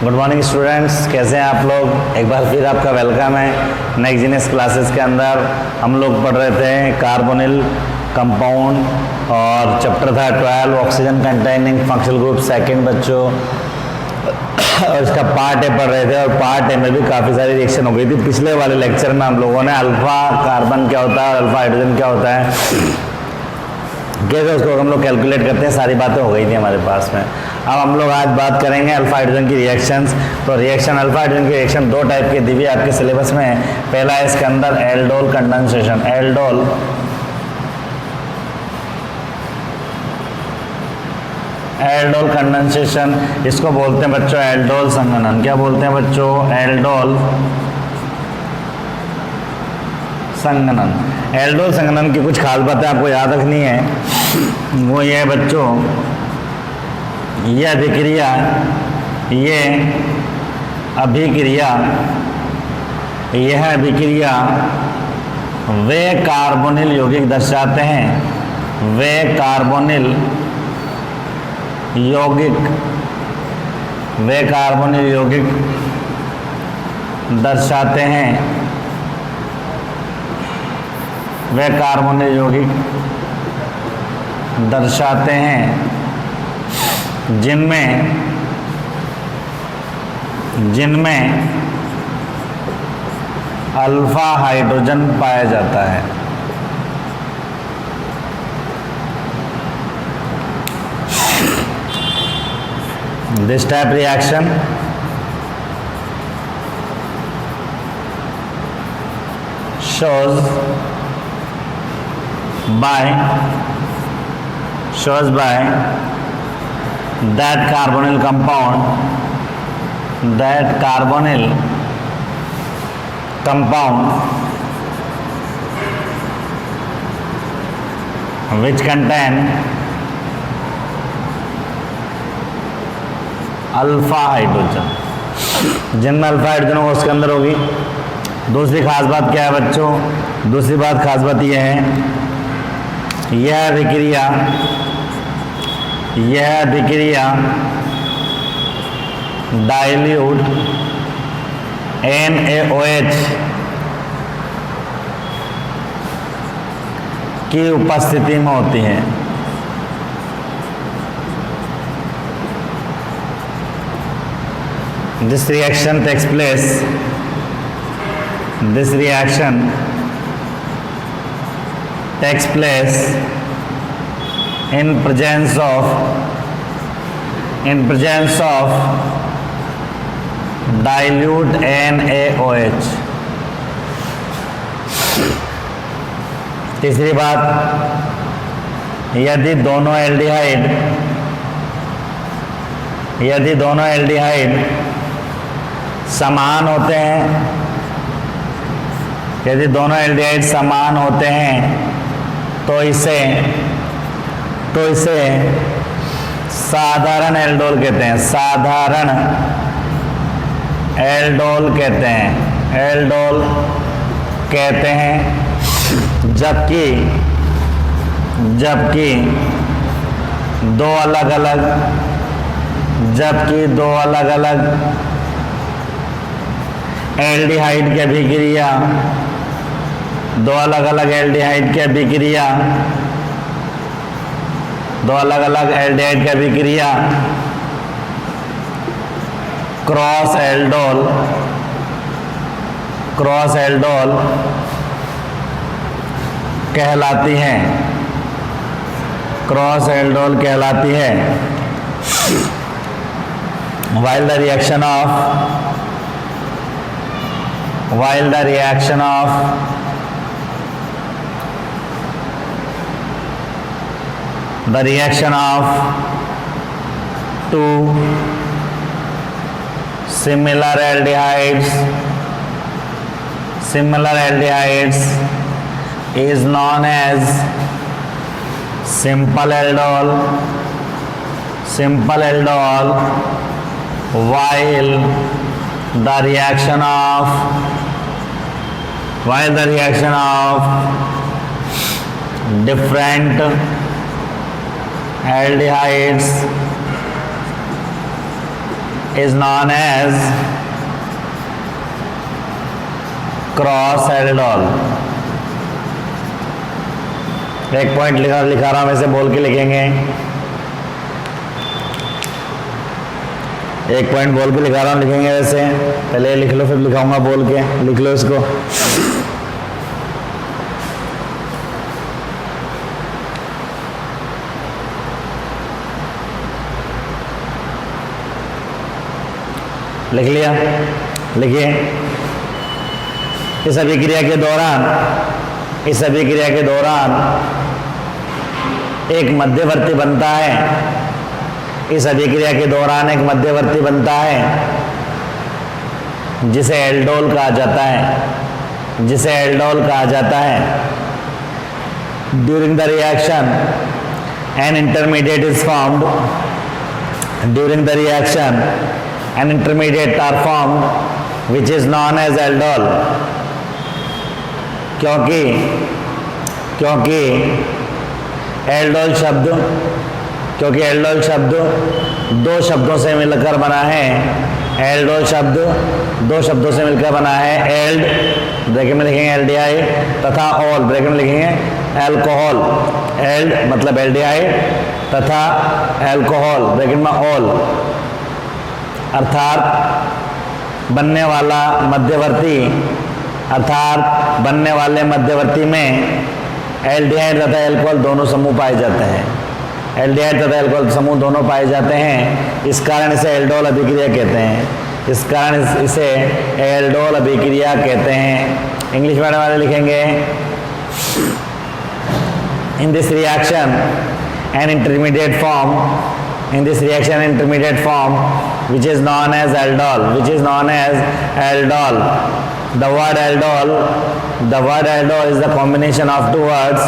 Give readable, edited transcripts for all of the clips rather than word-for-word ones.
Good morning students, कैसे हैं आप लोग। एक बार फिर आपका वेलकम है नेक्स्ट जीनियस क्लासेस के अंदर। हम लोग पढ़ रहे थे कार्बोनिल कंपाउंड और चैप्टर था 12 oxygen containing functional group second बच्चों, और इसका पार्ट ए पढ़ रहे थे। और पार्ट ए में भी काफ़ी सारी रिएक्शन हो गई थी। पिछले वाले लेक्चर में हम लोगों ने अल्फा कार्बन क्या होता है और अल्फा हाइड्रोजन क्या होता है कैसे उसको हम लोग कैलकुलेट करते हैं, सारी बातें हो गई थी हमारे पास में। अब हम लोग आज बात करेंगे अल्फा हाइड्रोजन की रिएक्शंस। तो रिएक्शन अल्फा हाइड्रोजन की रिएक्शन दो टाइप की दी हुई आपके सिलेबस में है। पहला है इसके अंदर एल्डोल कंडेंसेशन। एल्डोल कंडेंसेशन, इसको बोलते हैं बच्चों एल्डोल संघनन। क्या बोलते हैं बच्चों? एल्डोल संघनन। एल्डोल संघनन की कुछ खास बातें आपको याद रखनी है। वो ये है बच्चों, ये अभिक्रिया वे कार्बोनिल यौगिक दर्शाते हैं। वे कार्बोनिल यौगिक दर्शाते हैं। वे कार्बोनिल यौगिक दर्शाते हैं जिनमें अल्फा हाइड्रोजन पाया जाता है। This type reaction shows by that carbonyl compound which contain alpha hydrogen. जिनमें अल्फा हाइड्रोजन होगा उसके अंदर होगी। दूसरी खास बात क्या है बच्चों? दूसरी बात खास बात यह है, यह अभिक्रिया डाइल्यूट NaOH की उपस्थिति में होती है। This reaction takes place in presence of dilute NaOH। तीसरी बात, यदि दोनों एल्डिहाइड समान होते हैं, तो इसे साधारण एल्डोल कहते हैं। जबकि दो अलग अलग एल्डिहाइड की अभिक्रिया क्रॉस एल्डोल कहलाती है। while the reaction of two similar aldehydes is known as simple aldol, while the reaction of different aldehydes is known as cross aldol. एक पॉइंट लिखा रहा हूं, वैसे बोल के लिखेंगे। एक पॉइंट बोल के लिखा रहा हूं, लिखेंगे वैसे। पहले लिख लो, फिर लिखाऊंगा बोल के। लिख लो इसको। लिख लिया? लिखिए। इस अभिक्रिया के दौरान एक मध्यवर्ती बनता है। इस अभिक्रिया के दौरान एक मध्यवर्ती बनता है जिसे एल्डोल कहा जाता है। During the reaction an intermediate is formed. During the reaction an intermediate are formed which is known as aldol। क्योंकि एल्डोल शब्द दो शब्दों से मिलकर बना है। एल्डोल शब्द दो शब्दों से मिलकर बना है। एल्ड ब्रैकेट में लिखेंगे एल्डिहाइड, तथा ऑल ब्रैकेट में लिखेंगे एल्कोहल। एल्ड मतलब एल्डिहाइड तथा एल्कोहल ब्रैकेट में ऑल, अर्थात बनने वाले मध्यवर्ती में एल्डिहाइड तथा एल्कोहल दोनों समूह पाए जाते हैं। एल्डिहाइड तथा एल्कोहल समूह दोनों पाए जाते हैं। इस कारण इसे एल्डोल अभिक्रिया कहते हैं। इंग्लिश मीडियम वाले लिखेंगे in this reaction an intermediate form which is known as aldol। The word aldol is the combination of two words।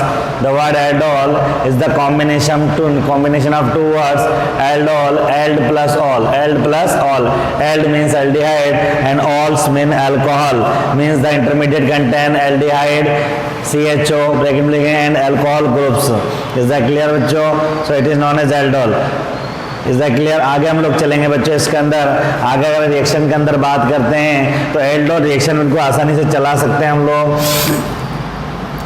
of two words, aldol, ald plus all। ald means aldehyde and alls mean alcohol, means the intermediate contain aldehyde CHO bracket में लिखेंगे and alcohol groups। is that clear बच्चों? so it is known as aldol। Is that clear? आगे हम लोग चलेंगे बच्चों इसके अंदर। आगे अगर रिएक्शन के अंदर बात करते हैं तो एल्डोल रिएक्शन उनको आसानी से चला सकते हैं हम लोग।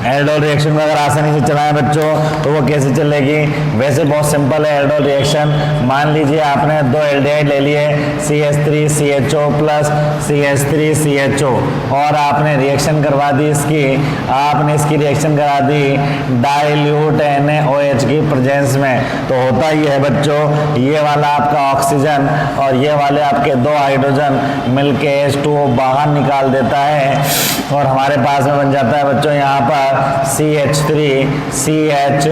एल्डोल रिएक्शन को अगर आसानी से चलाएं बच्चों तो वो कैसे चलेगी? वैसे बहुत सिंपल है एल्डोल रिएक्शन। मान लीजिए आपने दो एल्डिहाइड ले लिए CH3CHO प्लस CH3CHO और आपने रिएक्शन करवा दी इसकी रिएक्शन करा दी डाइल्यूट NaOH की प्रेजेंस में। तो होता ये है बच्चों, ये वाला आपका ऑक्सीजन और ये वाले आपके दो हाइड्रोजन मिलके H2O बाहर निकाल देता है और हमारे पास में बन जाता है बच्चों यहाँ पर CH3CH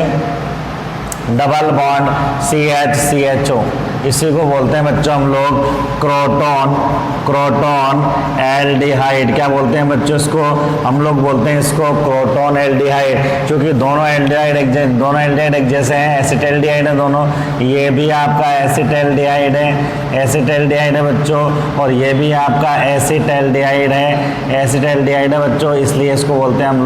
डबल बॉन्ड CH-CHO। इसी को बोलते हैं बच्चों हम लोग क्रोटोन एल्डिहाइड। क्या बोलते हैं बच्चों इसको? हम लोग बोलते हैं इसको क्रोटोन एल्डिहाइड, क्योंकि दोनों एल्डिहाइड एक जैसे हैं। एसिटल्डिहाइड है दोनों। ये भी आपका एसिटल्डिहाइड है बच्चों और ये भी आपका एसिटल्डिहाइड है बच्चों। इसलिए इसको बोलते हैं हम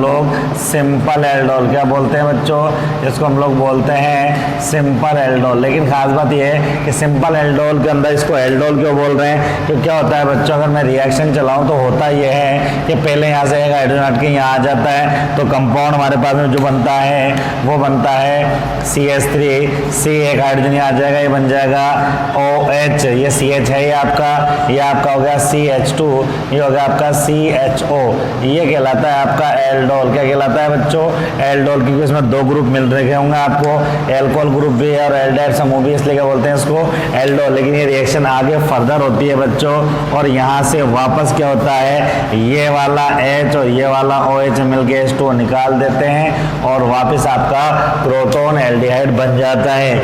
लोग सिंपल एल्डोल। क्या बोलते हैं बच्चों? इसको हम लोग बोलते हैं सिंपल एल्डोल। लेकिन खास बात यह है कि सिंपल एल्डोल के अंदर इसको एल्डोल क्यों बोल रहे हैं? तो क्या होता है बच्चों, अगर मैं रिएक्शन चलाऊं तो होता यह है कि पहले यहाँ से एक हाइड्रोजन हट के यहाँ आ जाता है तो कंपाउंड हमारे पास में जो बनता है वो बनता है CH3, एक हाइड्रोजन यहाँ आ जाएगा, ये बन जाएगा OH। ये CH है ये आपका हो गया CH2, ये हो गया आपका CHO। ये कहलाता है आपका एल्डोल। क्या कहलाता है बच्चों? एल्डोल। क्योंकि इसमें दो ग्रुप मिल रखे होंगे आपको, एल्कोहल ग्रुप भी है और एल्डिहाइड समूह भी, इसलिए क्या बोलते हैं इसको? एल्डोल। लेकिन ये रिएक्शन आगे फर्दर होती है बच्चों और यहाँ से वापस क्या होता है, ये वाला H और ये वाला OH मिलके H2O निकाल देते हैं और वापस आपका क्रोटोन एल्डिहाइड बन जाता है।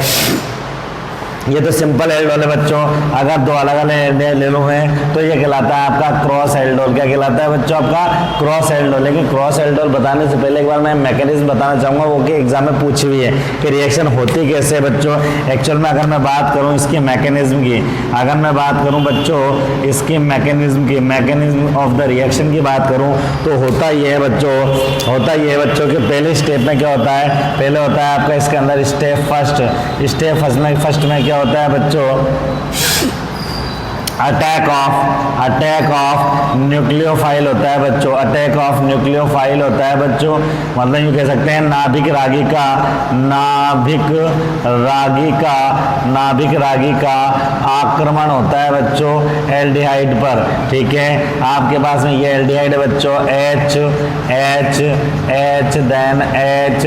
ये तो सिंपल एल्डोल है बच्चों। अगर दो अलग अलग एल्डिहाइड ले लो हैं तो ये कहलाता है आपका क्रॉस एल्डोल। क्या कहलाता है बच्चों? आपका क्रॉस एल्डोल। लेकिन क्रॉस एल्डोल बताने से पहले एक बार मैं मैकेनिज्म बताना चाहूँगा, वो कि एग्जाम में पूछी हुई है कि रिएक्शन होती कैसे है बच्चों। एक्चुअल में अगर मैं बात करूँ इसकी मैकेनिज्म की, अगर मैं बात करूँ बच्चों इसकी मैकेनिज्म ऑफ द रिएक्शन की बात करूँ तो होता ये है बच्चों कि पहले स्टेप में क्या होता है? पहले होता है आपका इसके अंदर स्टेप फर्स्ट में क्या होता है बच्चों अटैक ऑफ न्यूक्लियोफाइल होता है बच्चों, अटैक ऑफ न्यूक्लियोफाइल होता है बच्चों। मतलब यूँ कह सकते हैं नाभिक रागी का आक्रमण होता है बच्चों एल्डिहाइड पर। ठीक है, आपके पास में ये एल्डिहाइड है बच्चों H then H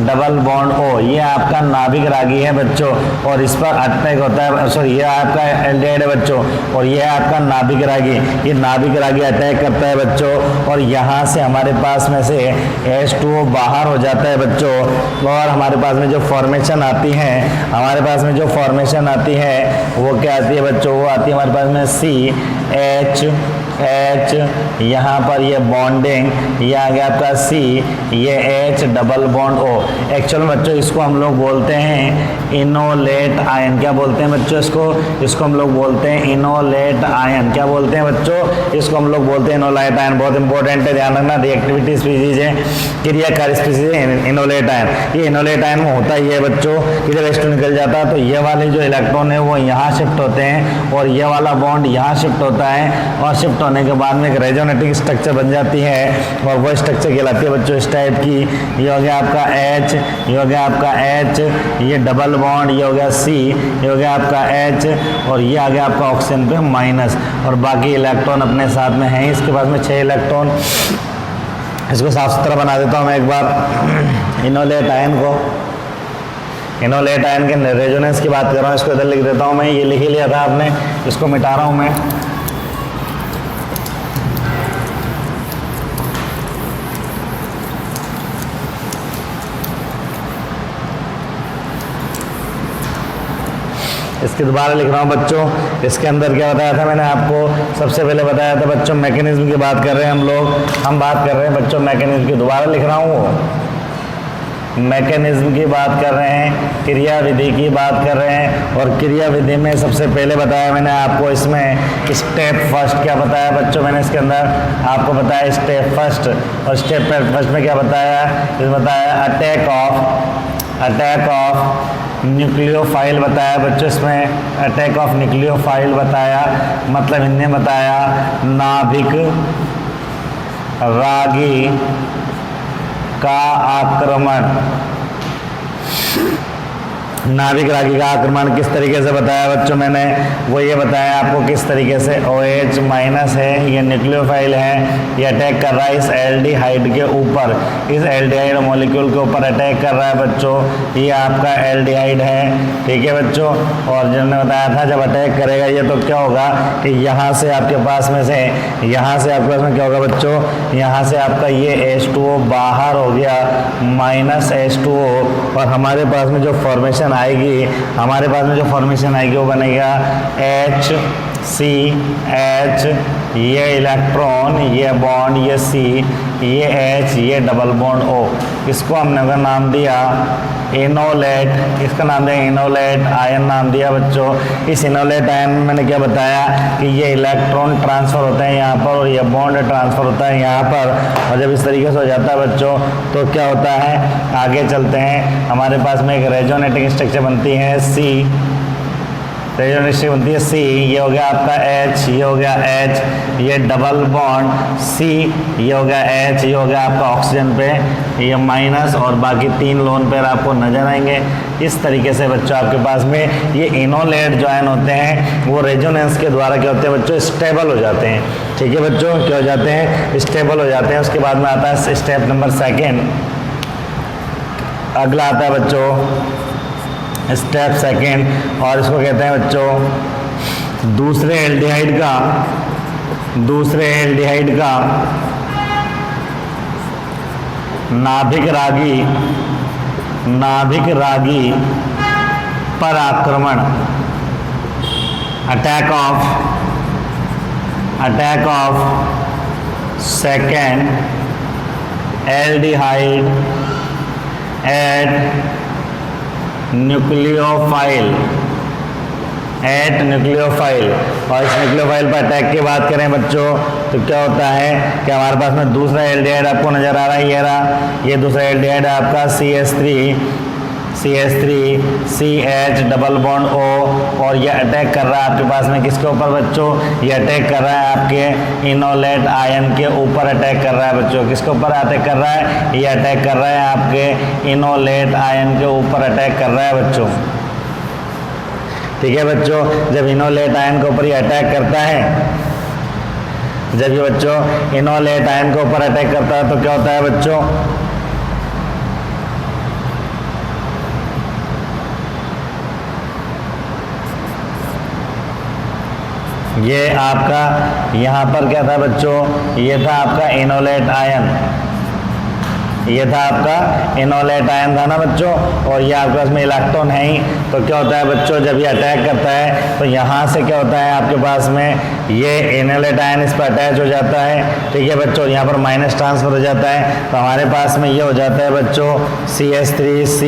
double bond O, ये आपका नाभिक रागी है बच्चों और इस पर अटैक होता है, सॉरी ये आपका एल्डिहाइड है बच्चों और ये आपका नाभिक रागी, ये नाभिक रागी अटैक करता है बच्चों और यहाँ से हमारे पास में से H2O बाहर हो जाता है बच्चों और हमारे पास में जो फॉर्मेशन आती है, वो क्या आती है बच्चों, वो आती है हमारे पास में CH यहाँ पर ये बॉन्डिंग, ये आ गया आपका C, ये H double bond O। Actual में बच्चों इसको हम लोग बोलते हैं इनोलेट आयन। क्या बोलते हैं बच्चों इसको हम लोग बोलते हैं इनोलेट आयन। क्या बोलते हैं बच्चों, इसको हम लोग बोलते हैं इनोलेट आयन। बहुत इंपॉर्टेंट है, ध्यान रखना। रिएक्टिविटी स्पीसीज है, क्रियाकारी स्पीसीज है इनोलेट आयन। ये इनोलेट आयन में होता ही है बच्चों कि जब H2 निकल जाता है तो ये वाले जो इलेक्ट्रॉन है वो यहाँ शिफ्ट होते हैं और ये वाला बॉन्ड यहाँ शिफ्ट होता है और शिफ्ट होने के बाद में एक रेजोनेटिंग स्ट्रक्चर बन जाती है और वो स्ट्रक्चर कहलाती है बच्चों इस टाइप की। ये हो गया आपका H, ये हो गया आपका H, ये डबल बॉन्ड, ये हो गया C, ये हो गया आपका H और ये आ गया आपका ऑक्सीजन पे माइनस और बाकी इलेक्ट्रॉन अपने साथ में हैं। इसके पास में 6 इलेक्ट्रॉन। इसको साफ सुथरा बना देता हूँ मैं एक बार। इनोलेट आयन के रेजोनेंस की बात कर रहा हूँ, इसको इधर लिख देता हूँ मैं। ये लिख ही लिया था आपने, इसको मिटा रहा हूँ मैं। इसके दोबारा लिख रहा हूँ बच्चों। इसके अंदर क्या बताया था मैंने आपको, सबसे पहले बताया था बच्चों मैकेनिज्म की बात कर रहे हैं हम बात कर रहे हैं बच्चों मैकेनिज्म की। दोबारा लिख रहा हूँ, मैकेनिज्म की बात कर रहे हैं, क्रियाविधि की बात कर रहे हैं। और क्रियाविधि में सबसे पहले बताया मैंने आपको इसमें स्टेप फर्स्ट। क्या बताया बच्चों मैंने इसके अंदर आपको बताया स्टेप फर्स्ट। और स्टेप फर्स्ट में क्या बताया, इसमें बताया अटैक ऑफ न्यूक्लियोफाइल बताया बच्चों। इसमें अटैक ऑफ न्यूक्लियोफाइल बताया, मतलब इनने बताया नाभिक रागी का आक्रमण। नाभिक रागी का आक्रमण किस तरीके से बताया बच्चों मैंने, वो ये बताया आपको किस तरीके से। OH माइनस है, ये न्यूक्लियोफाइल है, ये अटैक कर रहा है इस एल्डिहाइड के ऊपर, इस एल्डिहाइड मॉलिक्यूल के ऊपर अटैक कर रहा है बच्चों। ये आपका एल्डिहाइड है, ठीक है बच्चों। और जिन्होंने बताया था जब अटैक करेगा ये तो क्या होगा कि यहाँ से आपके पास में से, यहाँ से आपके पास में क्या होगा बच्चों, यहाँ से आपका ये H2O बाहर हो गया माइनस H2O और हमारे पास में जो फॉर्मेशन आएगी, वो बनेगा HCH, ये इलेक्ट्रॉन, ये बॉन्ड, ये C, ये H, ये डबल बॉन्ड O। इसको हमने अगर नाम दिया इनोलेट, इसका नाम दिया इनोलेट आयन नाम दिया बच्चों। इस इनोलेट आयन में मैंने क्या बताया कि ये इलेक्ट्रॉन ट्रांसफ़र होते हैं यहाँ पर और ये बॉन्ड ट्रांसफ़र होता है यहाँ पर। और जब इस तरीके से हो जाता है बच्चों तो क्या होता है, आगे चलते हैं, हमारे पास में एक रेजोनेटिंग स्ट्रक्चर बनती है C, रेजोनेटिंग बनती है C, ये हो गया आपका H, ये हो गया H, ये डबल बॉन्ड C, ये हो गया H, ये हो गया आपका ऑक्सीजन पे ये माइनस और बाकी 3 लोन पेयर आपको नजर आएंगे। इस तरीके से बच्चों आपके पास में ये इनोलेट जो आयन होते हैं वो रेजोनेंस के द्वारा क्या होते हैं बच्चों, स्टेबल हो जाते हैं। ठीक है बच्चों, क्या हो जाते हैं, स्टेबल हो जाते हैं। उसके बाद में आता है स्टेप नंबर 2। अगला आता है बच्चों स्टेप 2 और इसको कहते हैं बच्चों दूसरे एल्डिहाइड का नाभिक रागी पर आक्रमण। Attack of second aldehyde at nucleophile. और इस न्यूक्लियोफाइल पर अटैक की बात करें बच्चों तो क्या होता है कि हमारे पास में दूसरा एल्डिहाइड आपको नजर आ रहा है, ये दूसरा एल्डिहाइड आपका CH3CH डबल बॉन्ड O, और ये अटैक कर रहा है आपके पास में किसके ऊपर बच्चों? ये अटैक कर रहा है आपके इनोलेट आयन के ऊपर अटैक कर रहा है बच्चों। किसके ऊपर अटैक कर रहा है? ये अटैक कर रहा है आपके इनोलेट आयन के ऊपर अटैक कर रहा है बच्चों। ठीक है बच्चों, जब इनोलेट आयन के ऊपर ये अटैक करता है, जब ये बच्चों इनोलेट आयन के ऊपर अटैक करता है तो क्या होता है बच्चों? ये आपका यहाँ पर क्या था बच्चों? ये था आपका इनोलेट आयन, ये था आपका इनोलेट आयन था ना बच्चों, और ये आपके पास में इलेक्ट्रॉन है ही। तो क्या होता है बच्चों, जब ये अटैक करता है तो यहाँ से क्या होता है आपके पास में, ये इनोलेट आयन इस पर अटैच हो जाता है। ठीक है बच्चों, यहाँ पर माइनस ट्रांसफर हो जाता है, तो हमारे पास में ये हो जाता है बच्चों CH3C,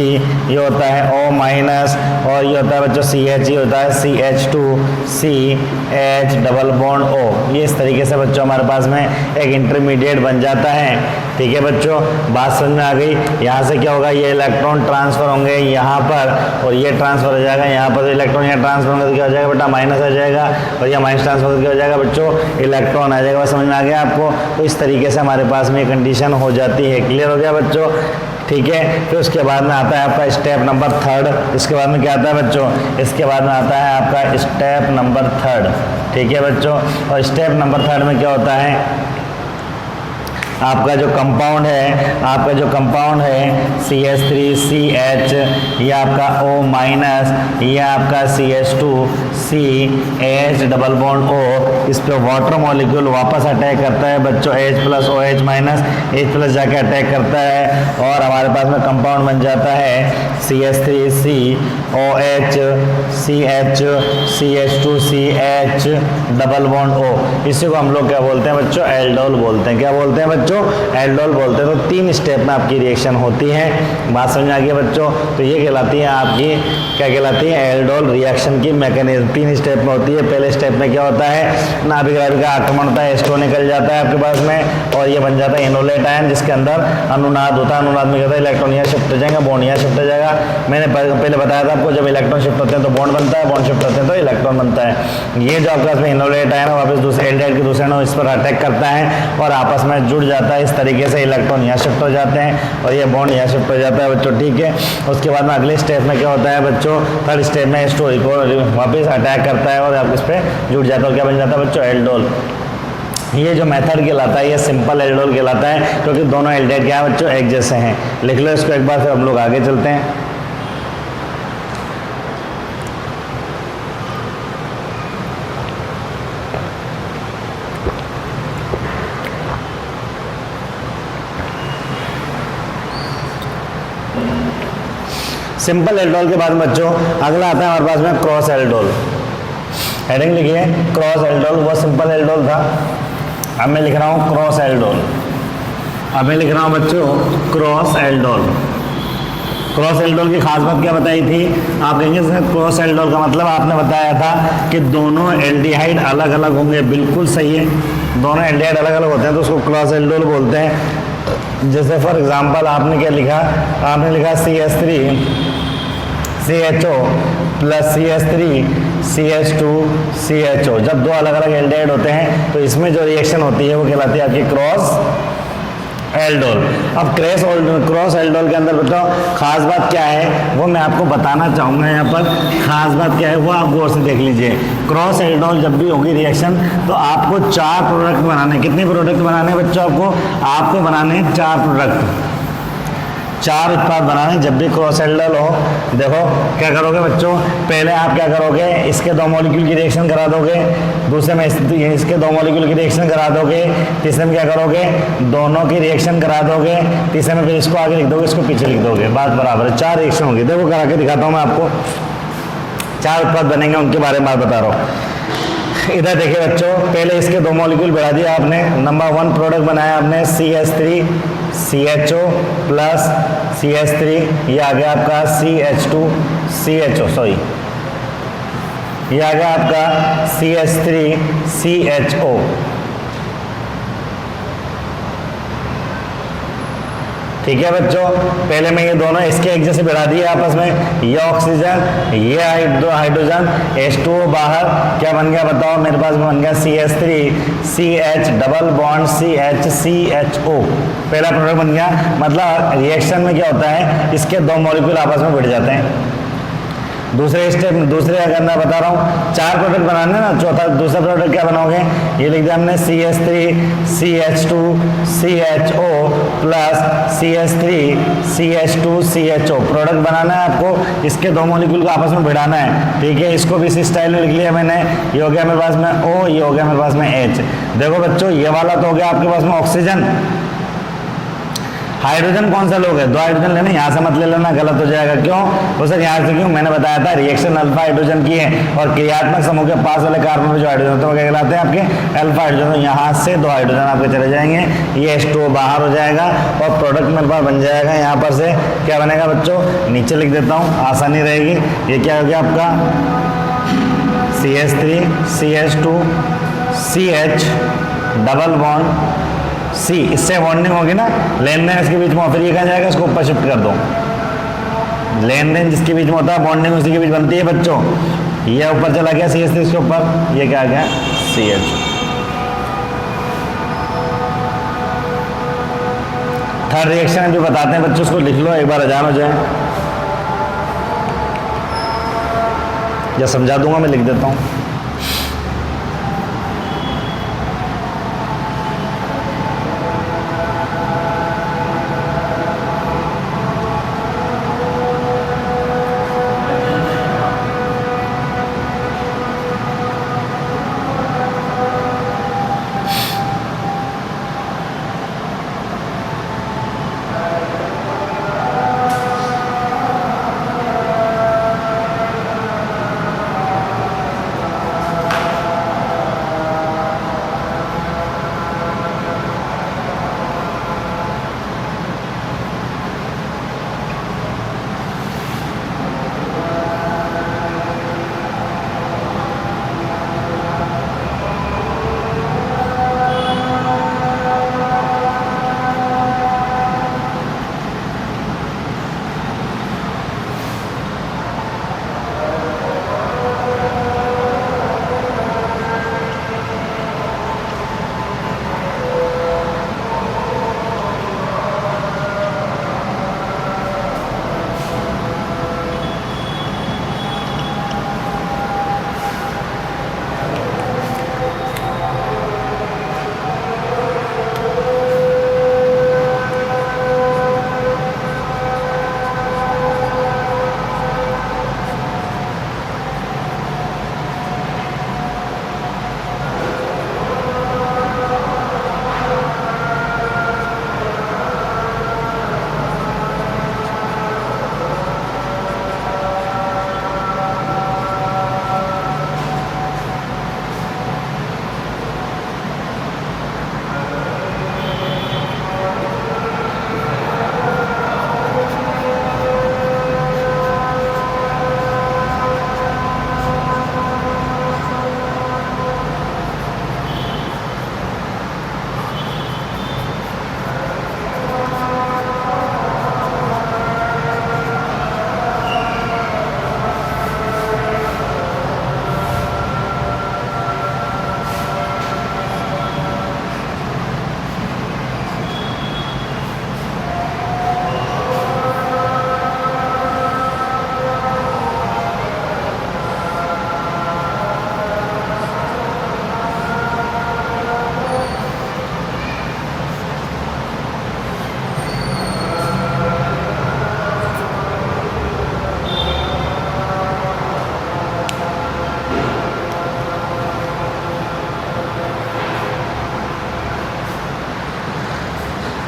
ये होता है O माइनस, और ये होता है बच्चों CH, ये होता है CH2CH डबल बॉन्ड O। ये इस तरीके से बच्चों हमारे पास में एक इंटरमीडिएट बन जाता है। ठीक है बच्चों, बात समझ में आ गई? यहाँ से क्या होगा, ये इलेक्ट्रॉन ट्रांसफर होंगे यहाँ पर, और ये ट्रांसफर हो जाएगा यहाँ पर। इलेक्ट्रॉन यहाँ ट्रांसफर होंगे तो क्या हो जाएगा बेटा? माइनस आ जाएगा, और यह माइनस ट्रांसफर क्या हो जाएगा बच्चों? इलेक्ट्रॉन आ जाएगा। बस समझ में आ गया आपको? तो इस तरीके से हमारे पास में कंडीशन हो जाती है। क्लियर हो गया बच्चों? ठीक है, फिर उसके बाद में आता है आपका स्टेप नंबर 3। इसके बाद में क्या आता है बच्चों? इसके बाद में आता है आपका स्टेप नंबर 3। ठीक है बच्चों, और स्टेप नंबर 3 में क्या होता है? आपका जो कंपाउंड है, आपका जो कंपाउंड है CH3CH, ये आपका O माइनस, ये आपका CH2CH डबल बॉन्ड O, इस पे वाटर मॉलिक्यूल वापस अटैक करता है बच्चों, H plus OH minus, H plus जाके अटैक करता है, और हमारे पास में कंपाउंड बन जाता है CH3COH CH CH2CH double bond O। इसी को हम लोग क्या बोलते हैं बच्चों? एल्डोल बोलते हैं। क्या बोलते हैं बच्चों? एल्डोल बोलते हैं। तो 3 स्टेप में आपकी रिएक्शन होती है। बात समझ आ गई बच्चों? तो ये कहलाती है आपकी, क्या कहलाती है? एल्डोल रिएक्शन की मैकेनिज्म। 3 स्टेप में होती है। पहले स्टेप में क्या होता है? नाभिक का आक्रमण होता है, H2 निकल जाता है आपके पास में, और ये बन जाता है इनोलेट आयन, जिसके अंदर अनुनाद होता है। अनुनाद में क्या होता है? इलेक्ट्रॉन यहाँ शिफ्ट हो जाएगा, बॉन्ड यहाँ शिफ्ट हो जाएगा। मैंने पहले बताया था आपको, जब इलेक्ट्रॉन शिफ्ट होते हैं तो बॉन्ड बनता है, बॉन्ड शिफ्ट होते हैं तो इलेक्ट्रॉन बनता है। ये जो आपके पास में इनोलेट आयन है वापस दूसरे एल्डिहाइड के दूसरे इस पर अटैक करता है और आपस में जुड़ जाता है। इस तरीके से इलेक्ट्रॉन यहाँ शिफ्ट हो जाते हैं और ये बॉन्ड यहाँ शिफ्ट हो जाता है बच्चों। ठीक है, उसके बाद में अगले स्टेप में क्या होता है बच्चों? 3rd स्टेप में स्टोरी को वापस अटैक करता है और आप इस पर जुड़ जाता है। क्या बन जाता है बच्चों? एल्डोल। ये जो मेथड कहलाता है ये सिंपल एल्डोल कहलाता है, क्योंकि दोनों एल्डिहाइड क्या है बच्चों? एक जैसे हैं। लिख लो इसको एक बार, फिर हम लोग आगे चलते हैं। सिंपल एल्डोल के बाद बच्चों अगला आता है हमारे पास में क्रॉस एल्डोल। हेडिंग लिखिए क्रॉस एल्डोल। वो सिंपल एल्डोल था, अब मैं लिख रहा हूँ क्रॉस एल्डोल। अब मैं लिख रहा हूँ बच्चों क्रॉस एल्डोल। क्रॉस एल्डोल की खास बात क्या बताई थी? आप कहेंगे सर क्रॉस एल्डोल का मतलब आपने बताया था कि दोनों एल्डिहाइड अलग अलग होंगे। बिल्कुल सही है, दोनों एल्डिहाइड अलग अलग होते हैं तो उसको क्रॉस एल्डोल बोलते हैं। जैसे फॉर एग्जांपल आपने क्या लिखा? आपने लिखा CH3CHO प्लस CH3CH2CHO। जब दो अलग अलग एल्डिहाइड होते हैं तो इसमें जो रिएक्शन होती है वो कहलाती है आपकी क्रॉस एल्डोल। अब क्रॉस एल्डोल के अंदर बताओ खास बात क्या है वो मैं आपको बताना चाहूँगा। यहाँ पर खास बात क्या है वो आप गौर से देख लीजिए। क्रॉस एल्डोल जब भी होगी रिएक्शन तो आपको 4 प्रोडक्ट बनाने। कितने प्रोडक्ट बनाने बच्चों? आपको बनाने 4 प्रोडक्ट, 4 उत्पाद बनाने। जब भी क्रॉस एल्डोल हो, देखो क्या करोगे बच्चों? पहले आप क्या करोगे? इसके 2 मॉलिक्यूल की रिएक्शन करा दोगे, दूसरे में इसके 2 मॉलिक्यूल की रिएक्शन करा दोगे, तीसरे में क्या करोगे? दोनों की रिएक्शन करा दोगे, तीसरे में फिर इसको आगे लिख दोगे, इसको पीछे लिख दोगे। बात बराबर है। 4 रिएक्शन होगी। देखो करा के दिखाता हूँ मैं आपको। 4 उत्पाद बनेंगे, उनके बारे में बात बता रहा हूँ। इधर देखिए बच्चों, पहले इसके 2 मॉलिक्यूल बढ़ा दिया आपने। नंबर 1 प्रोडक्ट बनाया आपने CH3CHO प्लस CH3, ये आ गया आपका CH2CHO, सॉरी ये आ गया आपका CH3CHO। ठीक है बच्चों, पहले मैं ये दोनों इसके एक जैसे बढ़ा दिए आपस में, ये ऑक्सीजन ये हाइड्रोजन, H2O बाहर, क्या बन गया बताओ, मेरे पास बन गया CH3 CH double bond CH पहला प्रोडक्ट बन गया। मतलब रिएक्शन में क्या होता है, इसके दो मॉलिक्यूल आपस में भिड़ जाते हैं। दूसरे स्टेप में, दूसरे अगर मैं बता रहा हूँ 4 प्रोडक्ट बनाने ना, चौथा दूसरा प्रोडक्ट क्या बनाओगे, ये लिख दिया हमने CH3 CH2 CHO plus CH3 CH2 CHO product बनाना है आपको, इसके दो मॉलिक्यूल को आपस में भिड़ाना है। ठीक है, इसको भी इसी स्टाइल में लिख लिया मैंने, ये हो गया मेरे पास में O, ये हो गया मेरे पास में H। देखो बच्चों, ये वाला तो हो गया आपके पास में ऑक्सीजन। हाइड्रोजन कौन सा लोगे, 2 हाइड्रोजन लेना, यहाँ से मत ले लेना, गलत हो जाएगा। क्यों तो सर यहाँ से क्यों, मैंने बताया था रिएक्शन अल्फा हाइड्रोजन की है और क्रियात्मक समूह के पास वाले कार्बन में जो हाइड्रोजन तो क्या कहलाते हैं आपके अल्फा हाइड्रोजन। यहाँ से 2 हाइड्रोजन आपके चले जाएंगे, ये H2O बाहर हो जाएगा और प्रोडक्ट मेरे पास बन जाएगा। यहाँ पर से क्या बनेगा बच्चों, नीचे लिख देता हूँ आसानी रहेगी। ये क्या हो गया आपका CH3 CH2 CH double bond C, इससे बॉन्डिंग होगी ना, लेन देन इसके बीच में, फिर ये कहाँ जाएगा, इसको ऊपर शिफ्ट कर दो। लेन देन जिसके बीच में होता है, बॉन्डिंग उसी के बीच बनती है बच्चों। ये ऊपर चला गया CH3 इसके ऊपर, ये क्या आ गया CH। थर्ड रिएक्शन जो बताते हैं बच्चों, उसको लिख लो एक बार, अजान हो जाए या समझा दूंगा, मैं लिख देता हूँ।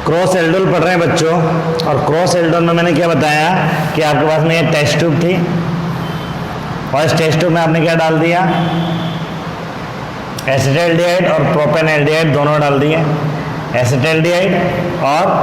क्रॉस एल्डोल पढ़ रहे हैं बच्चों, और क्रॉस एल्डोल में मैंने क्या बताया कि आपके पास में ये टेस्ट ट्यूब थी और इस टेस्ट ट्यूब में आपने क्या डाल दिया, एसिटाल्डिहाइड और प्रोपेनएल्डिहाइड दोनों डाल दिए, एसिटाल्डिहाइड और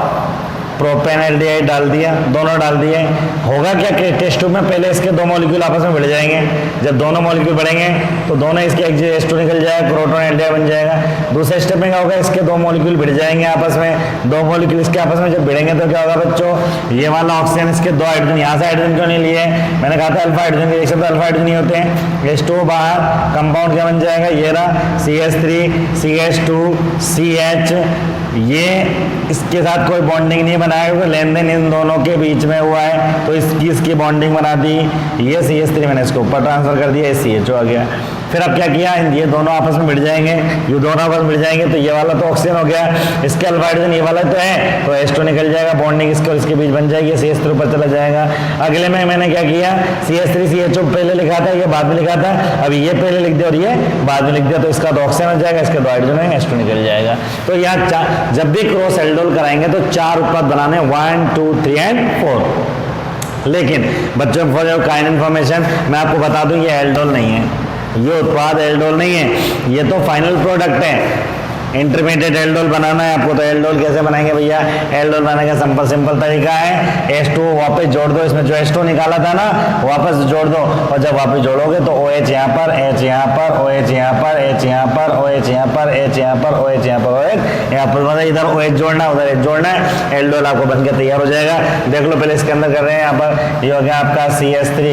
प्रोपेन एल्डिहाइड डाल दिया, दोनों डाल दिए। होगा क्या कि टेस्ट ट्यूब में पहले इसके दो मॉलिक्यूल आपस में भिड़ जाएंगे। जब दोनों मॉलिक्यूल बढ़ेंगे तो दोनों इसके H2 निकल जाएगा, प्रोटॉन एल्डिहाइड बन जाएगा। दूसरे स्टेप में क्या होगा, इसके दो मॉलिक्यूल भिड़ जाएंगे आपस में, दो मॉलिक्यूल इसके आपस में जब भिड़ेंगे तो क्या होगा बच्चों, ये वाला ऑक्सीजन इसके दो हाइड्रोजन, यहाँ से हाइड्रोजन क्यों नहीं लिए, मैंने कहा था अल्फा हाइड्रोजन के रिएक्शन तो अल्फा हाइड्रोजन नहीं होते हैं। H2 बाहर, कंपाउंड क्या बन जाएगा, ये रहा CH3 CH2 CH। ये इसके साथ कोई बॉन्डिंग नहीं बनाया क्योंकि लेन देन इन दोनों के बीच में हुआ है, तो इसकी बॉन्डिंग बना दी। ये CH3 मैंने इसको ऊपर ट्रांसफर कर दिया, ये CHO आ गया। फिर अब क्या किया, ये दोनों आपस में मिट जाएंगे, ये दोनों आपस में मिट जाएंगे तो ये वाला तो ऑक्सीजन हो गया, इसके अल्फा हाइड्रोजन ये वाला तो है, तो H2 निकल जाएगा, बॉन्डिंग इसके और इसके बीच बन जाएगी, CH3 ऊपर चला जाएगा। अगले में मैंने क्या किया, CH3 CHO पहले लिखा था, ये बाद में लिखा था, अब ये पहले लिख दिया और ये बाद में लिख दिया, तो इसका तो ऑक्सीजन हो जाएगा, इसके दो हाइड्रोजन है, H2 निकल जाएगा। तो यहाँ जब भी क्रॉस एल्डोल कराएंगे तो 4 उत्पाद बनाने, 1 2 3 एंड 4। लेकिन बच्चों फॉर योर काइंड इन्फॉर्मेशन मैं आपको बता दूं, ये एल्डोल नहीं है, ये उत्पाद एल्डोल नहीं है, ये तो फाइनल प्रोडक्ट है। इंटरमीडिएट एल्डोल बनाना है आपको, तो एल्डोल कैसे बनाएंगे भैया, एल्डोल बनाने का सिंपल तरीका है, H2 वापस जोड़ दो, इसमें जो H2 निकाला था ना वापस जोड़ दो, और जब वापस जोड़ोगे तो OH यहाँ पर, H यहाँ पर, OH यहाँ पर, H यहाँ पर, OH यहाँ पर, H यहाँ पर, OH यहाँ पर, OH यहाँ पर, मतलब इधर OH जोड़ना उधर H जोड़ना है, एल्डोल आपको बन के तैयार हो जाएगा। देख लो पहले इसके अंदर कर रहे हैं, यहाँ पर ये हो गया आपका CH3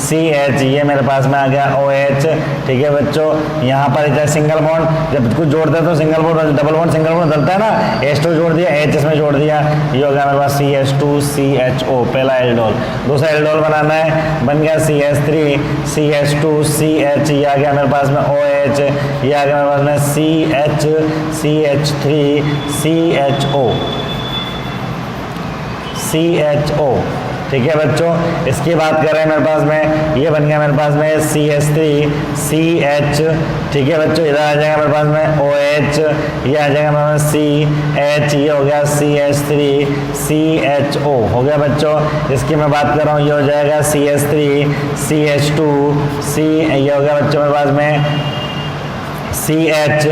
CH, ये मेरे पास में आ गया OH, ठीक है बच्चों। यहाँ पर इधर सिंगल बॉन्ड, जब कुछ जोड़ते हैं तो single bond double bond single bond चलता है ना, H2 जोड़ दिया, H इसमें जोड़ दिया, ये हो गया मेरे पास CH2 CHO, पहला एल्डोल। दूसरा एल्डोल बनाना है, बन गया CH3 CH2 CH, ये आ गया मेरे पास में OH, ये आ गया मेरे पास में CH CH3 CHO CHO, ठीक है बच्चों। इसकी बात करें मेरे पास में, ये बन गया मेरे पास में CH3 CH, ठीक है बच्चों। इधर आ जाएगा मेरे पास में OH, ये आ जाएगा मेरे पास CH, ये हो गया CH3 CHO, हो गया बच्चों। इसकी मैं बात कर रहा हूँ, ये हो जाएगा CH3 CH2 C, ये हो गया बच्चों मेरे पास में CH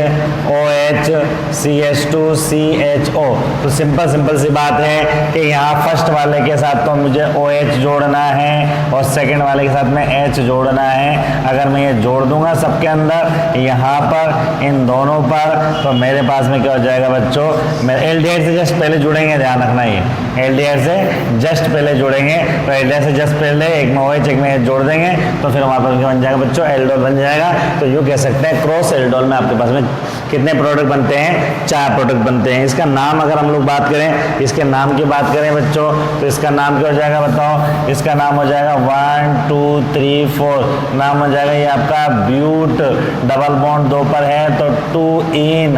OH CH2 CHO। तो सिंपल सी बात है कि यहाँ फर्स्ट वाले के साथ तो मुझे OH जोड़ना है और सेकंड वाले के साथ में H जोड़ना है। अगर मैं ये जोड़ दूंगा सबके अंदर यहाँ पर इन दोनों पर, तो मेरे पास में क्या हो जाएगा बच्चों, मेरे एल्डिहाइड से जस्ट पहले जुड़ेंगे, ध्यान रखना ये एल्डिहाइड से जस्ट पहले जुड़ेंगे, तो एल्डिहाइड से जस्ट पहले एक में OH एक में H जोड़ देंगे तो फिर हमारे पास बन जाएगा बच्चों एल्डोल बन जाएगा। तो यूँ कह सकते हैं क्रॉस एल्डोल में आपके पास में कितने प्रोडक्ट बनते हैं, 4 प्रोडक्ट बनते हैं। इसका नाम अगर हम लोग बात करें, इसके नाम की बात करें बच्चों, तो इसका नाम क्या हो जाएगा बताओ, इसका नाम हो जाएगा 1 2 3 4, नाम हो जाएगा ये आपका ब्यूट, डबल बॉन्ड 2 पर है तो 2 इन,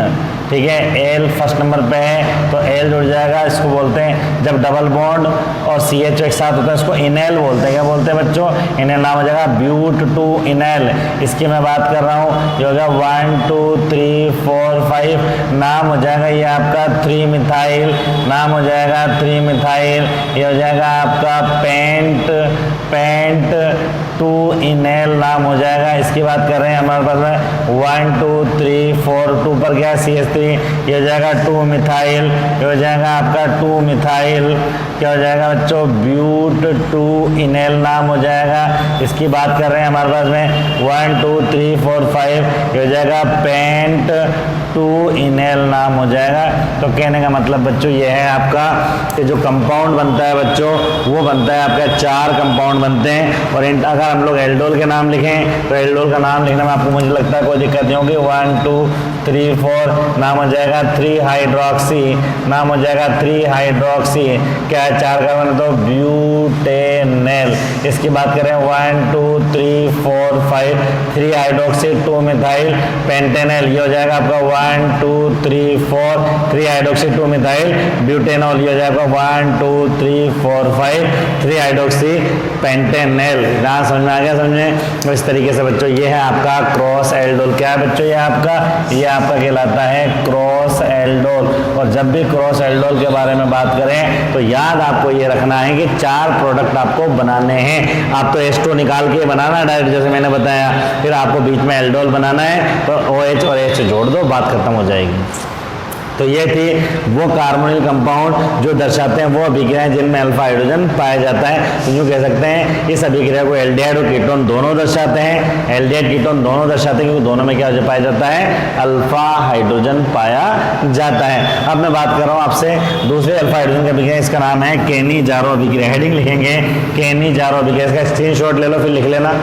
ठीक है। एल फर्स्ट नंबर पे है तो एल जुड़ जाएगा, इसको बोलते हैं जब डबल बॉन्ड और CH एक साथ होता है इसको इनेल बोलते हैं। क्या बोलते हैं बच्चों, इनेल, नाम हो जाएगा ब्यूट 2 इनेल। इसकी मैं बात कर रहा हूँ, ये होगा 1 2 3 4 5, नाम हो जाएगा ये आपका 3 मिथाइल, नाम हो जाएगा 3 मिथाइल, ये हो जाएगा आपका पेंट 2 इनेल, नाम हो जाएगा। इसकी बात कर रहे हैं हमारे पास में 1 2 3 4, 2 पर गया CH3, ये हो जाएगा 2 मिथाइल, ये हो जाएगा आपका 2 मिथाइल, क्या हो जाएगा बच्चों, ब्यूट 2 इनेल, नाम हो जाएगा। इसकी बात कर रहे हैं हमारे पास में 1 2 3 4 5, ये हो जाएगा पेंट 2 इनेल, नाम हो जाएगा। तो कहने का मतलब बच्चों ये है आपका कि जो कंपाउंड बनता है बच्चों वो बनता है आपका 4 कंपाउंड बनते हैं। और अगर हम लोग एल्डोल के नाम लिखें तो एल्डोल का नाम लिखने में आपको मुझे लगता है कोई दिक्कत नहीं होगी। 1 2 3 4, नाम हो जाएगा 3 हाइड्रोक्सी, नाम हो जाएगा 3 हाइड्रोक्सी, क्या है 4 कार्बन तो ब्यूटेनेल। इसकी बात करें 1 2 3 4 5, 3 हाइड्रोक्सी 2 मिथाइल पेंटेनल, ये हो जाएगा आपका 1 2 3 4, 3 हाइड्रोक्सी 2 मिथाइल ब्यूटेनॉल, ये हो जाएगा 1 2 3 4 5, 3 हाइड्रोक्सी पेंटेनल। यहाँ समझ में आ गया, समझे। तो इस तरीके से बच्चों ये है आपका क्रॉस एल्डोल। क्या है बच्चों, ये आपका कहलाता है क्रॉस एल्डोल। और जब भी क्रॉस एल्डोल के बारे में बात करें तो याद आपको ये रखना है कि 4 प्रोडक्ट आपको बनाने हैं। आप तो H2 निकाल के बनाना डायरेक्ट जैसे मैंने बताया, फिर आपको बीच में एल्डोल बनाना है तो OH और H जोड़ दो, बात खत्म हो जाएगी। तो ये थी वो कार्बोनिल कंपाउंड जो दर्शाते हैं वो अभिक्रियाएं जिनमें अल्फा हाइड्रोजन पाया जाता है। तो यूँ कह सकते हैं इस अभिक्रिया को एल्डिहाइड और कीटोन दोनों दर्शाते हैं, एल्डिहाइड कीटोन दोनों दर्शाते हैं क्योंकि दोनों में क्या पाया जाता है, अल्फा हाइड्रोजन पाया जाता है। अब मैं बात कर रहा हूँ आपसे दूसरे अल्फा हाइड्रोजन की अभिक्रिया, इसका नाम है केनी-जारो अभिक्रिया। हेडिंग लिखेंगे केनी-जारो अभिक्रिया, इसका स्क्रीनशॉट ले लो फिर लिख लेना।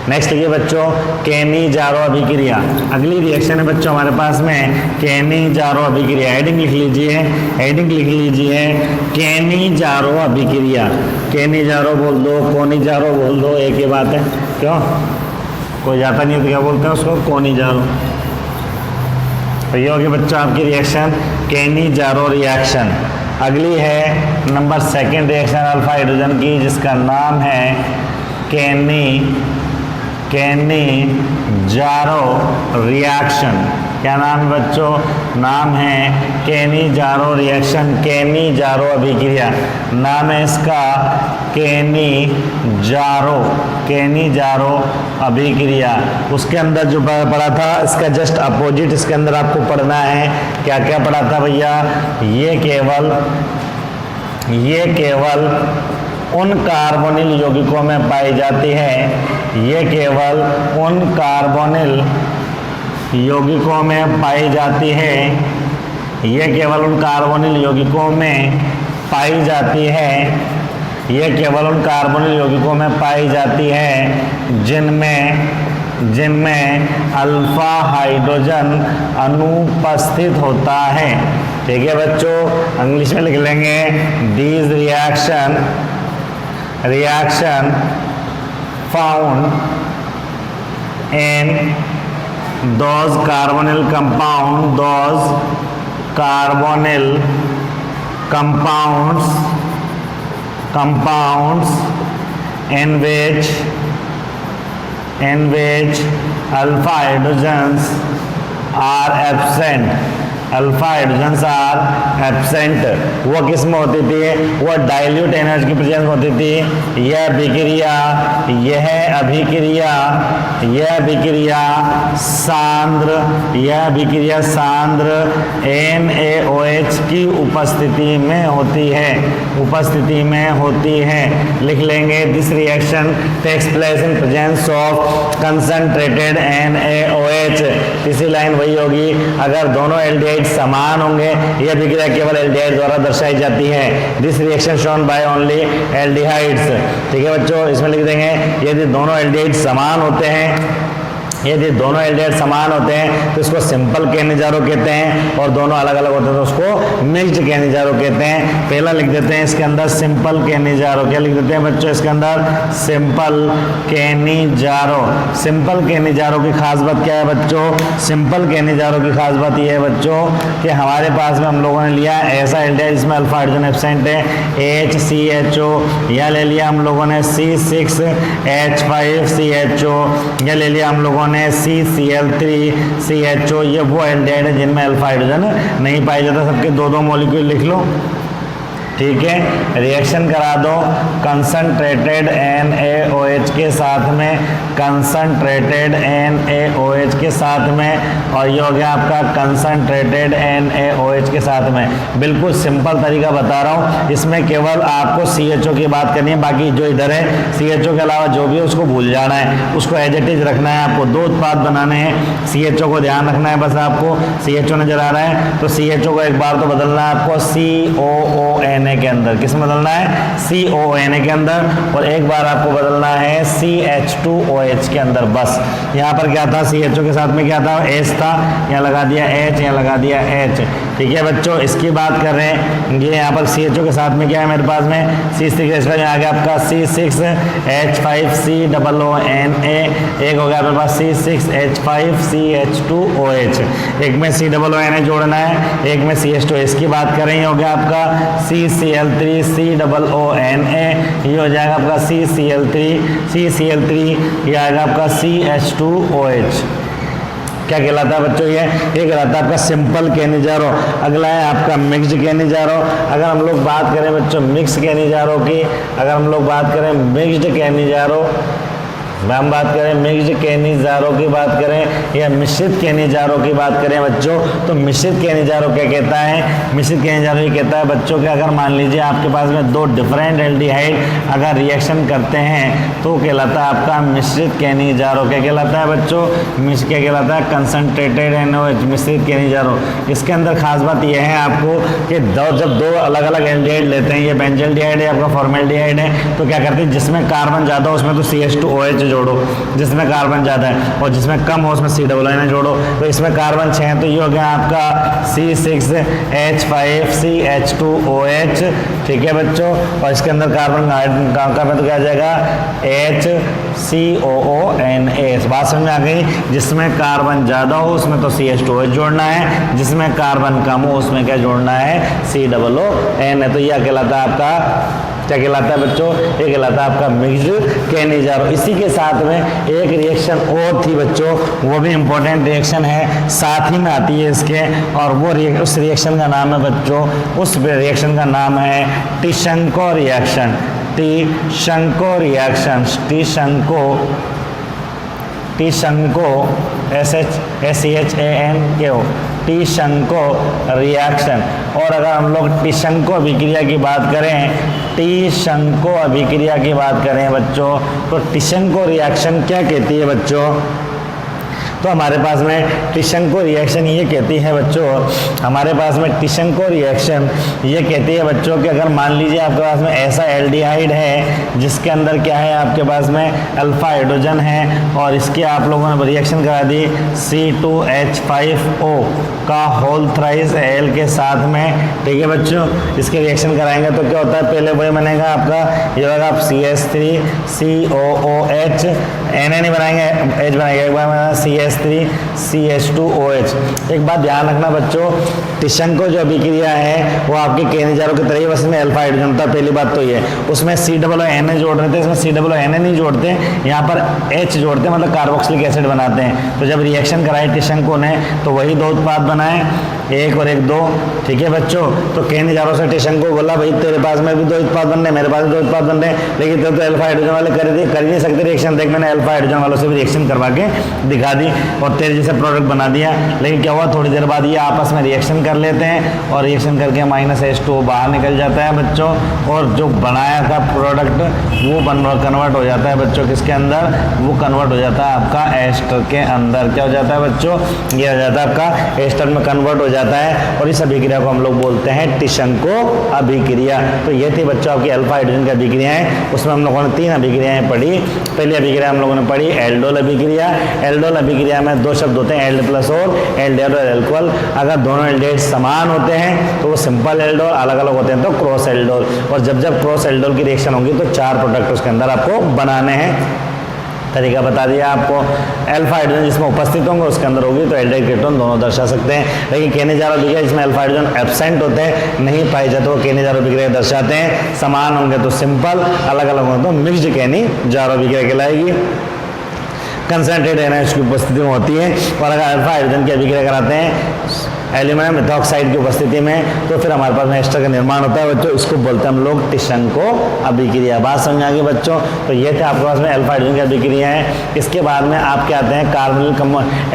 नेक्स्ट लिखिए बच्चों केनी-जारो अभिक्रिया। अगली रिएक्शन है बच्चों हमारे पास में केनी-जारो अभिक्रिया। हेडिंग लिख लीजिए, हेडिंग लिख लीजिए केनी-जारो अभिक्रिया। केनी-जारो बोल दो, कोनी-जारो बोल दो, एक ही बात है। क्यों कोई जाता नहीं है तो क्या बोलते हैं उसको, कोनी-जारो। तो ये होगी बच्चों आपकी रिएक्शन केनी-जारो रिएक्शन। अगली है number second reaction alpha hydrogen की जिसका नाम है केनी-जारो रिएक्शन। क्या नाम है बच्चों, नाम है केनी-जारो रिएक्शन, केनी-जारो अभिक्रिया। नाम है इसका केनी-जारो अभिक्रिया। उसके अंदर जो पढ़ा था इसका जस्ट अपोजिट इसके अंदर आपको पढ़ना है। क्या क्या पढ़ा था भैया, ये केवल उन कार्बोनिल यौगिकों में पाई जाती है, ये केवल उन कार्बोनिल यौगिकों में पाई जाती है, ये केवल उन कार्बोनिल यौगिकों में पाई जाती है, ये केवल उन कार्बोनिल यौगिकों में पाई जाती है जिनमें अल्फा हाइड्रोजन अनुपस्थित होता है। ठीक है बच्चों, इंग्लिश में लिख लेंगे these reaction found in those carbonyl compounds in which alpha hydrogens are absent। Alpha hydrogens are absent. वो किस में होती थी, वो डाइल्यूट एनर्जी की प्रेजेंस में होती थी। यह अभिक्रिया सांद्र NaOH की उपस्थिति में होती है। लिख लेंगे this reaction takes place in presence of concentrated NaOH। तीसरी लाइन वही होगी, अगर दोनों एल्डिहाइड समान होंगे, यह अभिक्रिया केवल एल्डिहाइड द्वारा दर्शाई जाती है। This reaction shown by only aldehydes. ठीक है बच्चों, इसमें लिख देंगे यदि दोनों एल्डिहाइड समान होते हैं तो इसको सिंपल केनी-जारो कहते हैं, और दोनों अलग अलग होते हैं तो उसको मिक्स्ड केनी-जारो कहते हैं। पहला लिख देते हैं इसके अंदर सिंपल केनी-जारो। क्या लिख देते हैं बच्चों इसके अंदर, सिंपल केनी-जारो की खास बात क्या है बच्चों, सिंपल केनी-जारो की खास बात यह है बच्चों कि हमारे पास में हम लोगों ने लिया ऐसा एल्डिहाइड जिसमें अल्फा हाइड्रोजन एब्सेंट है, HCHO, या ले लिया हम लोगों ने C6H5CHO, या ले लिया हम लोगों ने CCl3CHO। ये वो एल्डिहाइड है जिनमें अल्फा हाइड्रोजन नहीं पाया जाता। सबके दो दो मॉलिक्यूल लिख लो। ठीक है, रिएक्शन करा दो कंसंट्रेटेड NaOH के साथ में, कंसंट्रेटेड NaOH के साथ में, और ये हो गया आपका कंसंट्रेटेड NaOH के साथ में। बिल्कुल सिंपल तरीका बता रहा हूँ, इसमें केवल आपको CHO की बात करनी है, बाकी जो इधर है CHO के अलावा जो भी है उसको भूल जाना है, उसको एज इट इज रखना है। आपको दो उत्पाद बनाने हैं, CHO को ध्यान रखना है बस। आपको CHO नजर आ रहा है तो CHO को एक बार तो बदलना है आपको COONA के अंदर। किस में बदलना है, COONA के अंदर, और एक बार आपको बदलना है CH2OH के अंदर। बस यहाँ पर क्या था, CHO के साथ में क्या था, H था, यहाँ लगा दिया H, यहाँ लगा दिया H। ठीक है बच्चों, इसकी बात कर रहे हैं, ये यहाँ पर CHO के साथ में क्या है मेरे पास में C6H5, यहाँ आ गया आपका C6H5COONA, एक हो गया मेरे पास C6H5CH2OH, एक में COONA जोड़ना है, एक में CH2। इसकी बात कर रहे हैं, हो गया आपका CCl3COONA, ये हो जाएगा आपका CCl3, ये आएगा आपका CH2OH। क्या कहलाता है बच्चों, ये कहलाता है आपका सिंपल केनी-जारो। अगला है आपका मिक्स्ड केनी-जारो। अगर हम लोग बात करें बच्चों मिक्स केनी-जारो की, अगर हम लोग बात करें मिक्स्ड केनी-जारो, हम बात करें मिक्स्ड केनिजारों की बात करें या मिश्रित केनिजारों की बात करें बच्चों, तो मिश्रित केनिजारों क्या कहता है? मिश्रित केनिजारों ये कहता है बच्चों कि अगर मान लीजिए आपके पास में दो डिफरेंट एल्डिहाइड अगर रिएक्शन करते हैं तो कहलाता है आपका मिश्रित केनिजारों। क्या कहलाता है बच्चों? क्या कहलाता है? कंसंट्रेटेड NaOH, मिश्रित केनिजारों। इसके अंदर खास बात यह है आपको कि जब दो अलग अलग एल्डिहाइड लेते हैं, ये बेंजल्डिहाइड है, आपका फॉर्मेल्डिहाइड है, तो क्या करते हैं जिसमें कार्बन ज़्यादा हो उसमें तो CH2OH जोड़ो, जिसमें कार्बन ज़्यादा है, और जिसमें कम हो उसमें COO जोड़ो। तो इसमें कार्बन 6 है तो ये हो गया आपका C6H5CH2OH, ठीक है बच्चों। और इसके अंदर कार्बन तो क्या आ जाएगा? HCOONA। बात समझ में आ गई? जिसमें कार्बन ज़्यादा हो उसमें तो CH2OH जोड़ना है, जिसमें कार्बन कम हो उसमें क्या जोड़ना है? COON। तो यह कहलाता है आपका, क्या कहलाता है बच्चों? ये कहलाता है आपका मिक्स्ड केनिजारों। इसी के साथ में एक रिएक्शन और थी बच्चों, वो भी इंपॉर्टेंट रिएक्शन है, साथ ही में आती है इसके, और वो उस रिएक्शन का नाम है बच्चों, उस रिएक्शन का नाम है Tishchenko reaction. Tishchenko reaction, Tishchenko SHANKO, Tishchenko reaction. और अगर हम लोग टिशंको अभिक्रिया की बात करें, टिशंको अभिक्रिया की बात करें बच्चों, तो टिशंको रिएक्शन क्या कहती है बच्चों? तो हमारे पास में टिशंको रिएक्शन ये कहती है बच्चों, हमारे पास में टिशंको रिएक्शन ये कहती है बच्चों कि अगर मान लीजिए आपके पास में ऐसा एल्डिहाइड है जिसके अंदर क्या है, आपके पास में अल्फा हाइड्रोजन है, और इसके आप लोगों ने रिएक्शन करा दी C2H5O का होल थ्राइस Al के साथ में, ठीक है बच्चों। इसके रिएक्शन कराएंगे तो क्या होता है? पहले वही बनेगा आपका, ये होगा आप CH3COOH, Na नहीं बनाएंगे, H बनाएंगे, एक बार CH3CH2OH। एक बात ध्यान रखना बच्चों, टिशंको जो अभिक्रिया है वो आपके केनिजारों की तरह ही, बस इसमें अल्फा हाइड्रोजन होता है, पहली बात तो ये। उसमें COONA जोड़ रहे थे, इसमें COONA नहीं जोड़ते, यहाँ पर H जोड़ते, मतलब कार्बोक्सिलिक एसिड बनाते हैं। तो जब रिएक्शन कराए टिशंको ने तो वही दो उत्पाद बनाए, एक और एक दो, ठीक है बच्चों। तो केनिजारों से टिशंको बोला भाई तेरे पास में भी दो उत्पाद बन रहे, मेरे पास भी दो उत्पाद बन रहे, लेकिन तो अल्फा हाइड्रोजन वाले कर ही नहीं सकते रिएक्शन। देख मैंने अल्फा हाइड्रोजन वालों से भी रिएक्शन करवा के दिखा दी और तेरे जैसे प्रोडक्ट बना दिया, लेकिन क्या हुआ? थोड़ी देर बाद ये आपस में रिएक्शन कर लेते हैं और रिएक्शन करके -H2O बाहर निकल जाता है बच्चों, और जो बनाया था प्रोडक्ट वो कन्वर्ट हो जाता है बच्चों किसके अंदर? वो कन्वर्ट हो जाता है आपका एस्टर के अंदर। क्या हो जाता है बच्चों? ये हो जाता है आपका एस्टर में कन्वर्ट हो जाता है, और इस अभिक्रिया को हम लोग बोलते हैं टिशंको अभिक्रिया। तो ये थी बच्चों आपकी अल्फा हाइड्रोजन की अभिक्रियाएं। उसमें हम लोगों ने 3 अभिक्रियाएं पढ़ी। पहली अभिक्रिया हम लोगों ने पढ़ी एल्डोल अभिक्रिया। एल्डोल अभिक्रिया में 2 शब्द होते हैं, एल्ड प्लस और एल्डेहाइड और एल्कोहल। अगर दोनों एल्डेहाइड समान होते हैं तो वो सिंपल एल्डोल, अलग अलग होते हैं तो क्रॉस एल्डोल। और जब जब क्रॉस एल्डोल की रिएक्शन होगी तो 4 प्रोडक्ट उसके अंदर आपको बनाने हैं। तरीका बता दिया आपको। अल्फा हाइड्रोजन जिसमें उपस्थित होंगे उसके अंदर होगी तो एल्डिहाइड कीटोन दोनों दर्शा सकते हैं, लेकिन केनिजारों अभिक्रिया जिसमें अल्फा हाइड्रोजन एब्सेंट होते हैं, नहीं पाए जाते, तो केनिजारों अभिक्रिया दर्शाते हैं। समान होंगे तो सिंपल, अलग अलग होंगे तो मिक्स्ड केनिजारों अभिक्रिया कहलाएगी। कंसंट्रेटेड NaOH की उपस्थिति में होती है। और अगर अल्फा हाइड्रोजन की अभिक्रिया कराते हैं एल्यूमिनियम मेथॉक्साइड की उपस्थिति में तो फिर हमारे पास में एस्टर का निर्माण होता है बच्चों, इसको बोलते हैं हम लोग टिशंको अभिक्रिया। बात समझ आ गई बच्चों? तो ये थे आपके पास में अल्फा हाइड्रोजन की अभिक्रिया है। इसके बाद में आपके आते हैं कार्बोनिल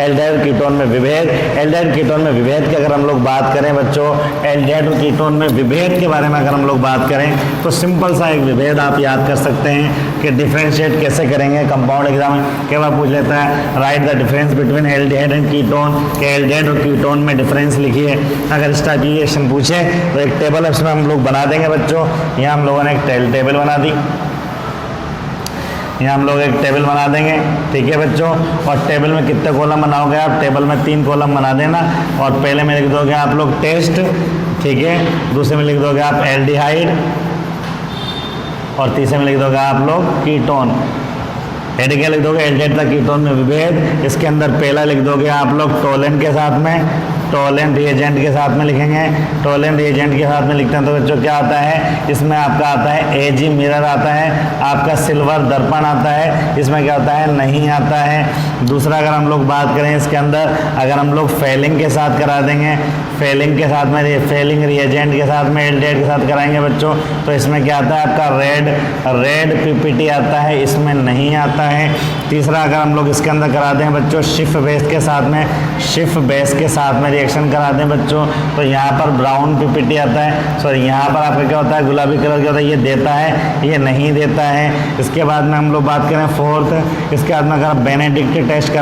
एल्डिहाइड कीटोन में विभेद। एल्डिहाइड कीटोन में विभेद की अगर हम लोग बात करें बच्चों, एल्डिहाइड और कीटोन में विभेद के बारे में अगर हम लोग बात करें तो सिंपल सा एक विभेद आप याद कर सकते हैं कि डिफ्रेंशिएट कैसे करेंगे। कंपाउंड एग्जाम में कई बार पूछ लेता है right the difference between aldehyde and ketone, के एल्डिहाइड और कीटोन में डिफरेंस लिखिए। अगर इस टाइप की क्वेश्चन पूछे तो एक टेबल इसमें हम लोग बना देंगे बच्चों। यहाँ हम लोगों ने एक टेबल बना दी, यहाँ हम लोग एक टेबल बना देंगे, ठीक है बच्चों। और टेबल में कितने कॉलम बनाओगे आप? टेबल में 3 कॉलम बना देना। और पहले में लिख दोगे आप लोग टेस्ट, ठीक है। दूसरे में लिख दोगे आप एल्डिहाइड, और तीसरे में लिख दोगे आप लोग कीटोन। हेड क्या लिख दोगे? एल्डिहाइड तक कीटोन में विभेद। इसके अंदर पहला लिख दोगे आप लोग टोलेन के साथ में, टोलेन रिएजेंट के साथ में लिखेंगे। टोलेन रिएजेंट के साथ में लिखते हैं तो बच्चों क्या आता है? इसमें आपका आता है एजी मिरर आता है, आपका सिल्वर दर्पण आता है। इसमें क्या होता है? नहीं आता है। दूसरा अगर हम लोग बात करें इसके अंदर, अगर हम लोग फेलिंग के साथ करा देंगे, फेलिंग के साथ में, फेलिंग रिएजेंट के साथ में एल्डिहाइड के साथ कराएंगे बच्चों, तो इसमें क्या आता है? आपका रेड पीपीटी आता है, इसमें नहीं आता है। तीसरा अगर हम लोग इसके अंदर कराते हैं बच्चों शिफ्ट बेस के साथ में रिएक्शन कराते हैं बच्चों, तो यहाँ पर ब्राउन पीपीटी आता है, सॉरी यहाँ पर आपका क्या होता है गुलाबी कलर क्या होता है, ये देता है ये नहीं देता है। इसके बाद में हम लोग बात करें फोर्थ, इसके बाद में अगर बेनेडिक्ट टेस्ट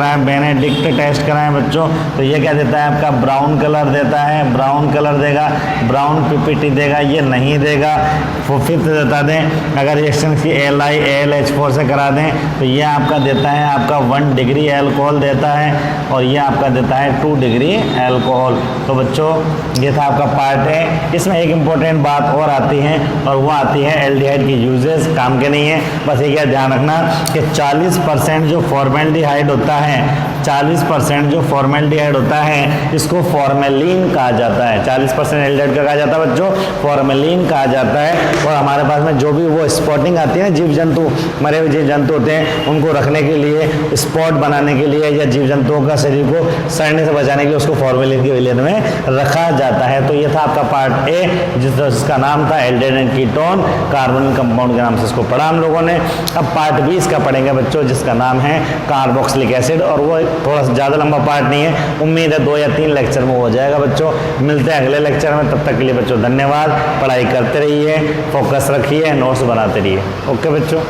कराएं बच्चों, तो ये क्या देता है आपका ब्राउन कलर देता है, ब्राउन कलर देगा, ब्राउन पीपीटी देगा, ये नहीं देगा। फिफ्थ बता दें अगर रिएक्शन की AlH4 से करा दें तो ये आपका देता है आपका 1 डिग्री अल्कोहल देता है, और ये आपका देता है 2 डिग्री अल्कोहल। तो बच्चों ये था आपका पार्ट है। इसमें एक इम्पोर्टेंट बात और आती है, और वो आती है एल्डिहाइड की यूजेस, काम के नहीं है, बस ये क्या ध्यान रखना कि 40% जो फॉर्मेल्डिहाइड होता है, 40% जो फॉर्मेल्डिहाइड होता है इसको फॉर्मेलिन कहा जाता है। 40% एल्डिहाइड का कहा जाता है बच्चों, फॉर्मेलिन कहा जाता है। और हमारे पास में जो भी वो स्पॉटिंग आती है ना, जीव जंतु, मरे हुए जीव जंतु होते हैं, उनको रखने के लिए, स्पॉट बनाने के लिए, या जीव जंतुओं का शरीर को सड़ने से बचाने के लिए उसको फॉर्मेलिन के विलयन में रखा जाता है। तो ये था आपका पार्ट ए, जिसका नाम था aldehyde and ketone carbonyl compound के नाम से इसको पढ़ा हम लोगों ने। अब पार्ट बी इसका पढ़ेंगे बच्चों, जिसका नाम है कार्बोक्सिलिक एसिड, और वो थोड़ा सा ज़्यादा लंबा पार्ट नहीं है, उम्मीद है 2 या 3 लेक्चर में हो जाएगा बच्चों। मिलते हैं अगले लेक्चर में, तब तक के लिए बच्चों धन्यवाद। पढ़ाई करते रहिए, फोकस रखिए, नोट्स बनाते रहिए। ओके बच्चों।